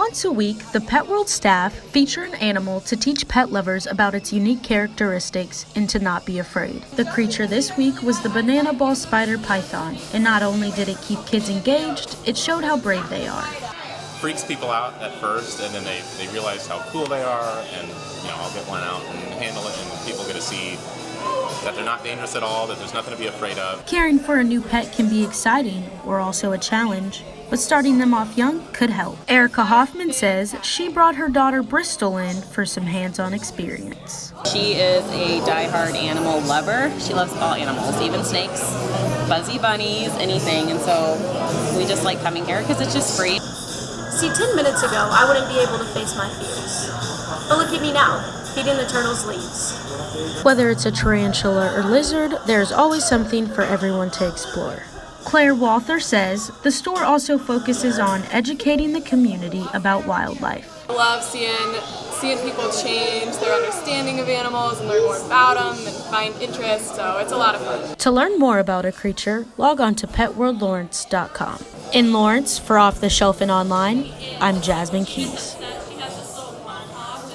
Once a week, the Pet World staff feature an animal to teach pet lovers about its unique characteristics and to not be afraid. The creature this week was the banana ball spider python, and not only did it keep kids engaged, it showed how brave they are. Freaks people out at first, and then they realize how cool they are, and I'll get one out and handle it, and people get to see that they're not dangerous at all, that there's nothing to be afraid of. Caring for a new pet can be exciting or also a challenge, but starting them off young could help. Erica Hoffmann says she brought her daughter Bristll in for some hands-on experience. She is a die-hard animal lover. She loves all animals, even snakes, fuzzy bunnies, anything, and so we just like coming here because it's just free. See, 10 minutes ago, I wouldn't be able to face my fears. But look at me now, feeding the turtles leaves. Whether it's a tarantula or lizard, there's always something for everyone to explore. Claire Walther says the store also focuses on educating the community about wildlife. I love seeing people change their understanding of animals and learn more about them and find interest, so it's a lot of fun. To learn more about a creature, log on to petworldlawrence.com. In Lawrence, for Off the Shelf and Online, I'm Jasmine Keys.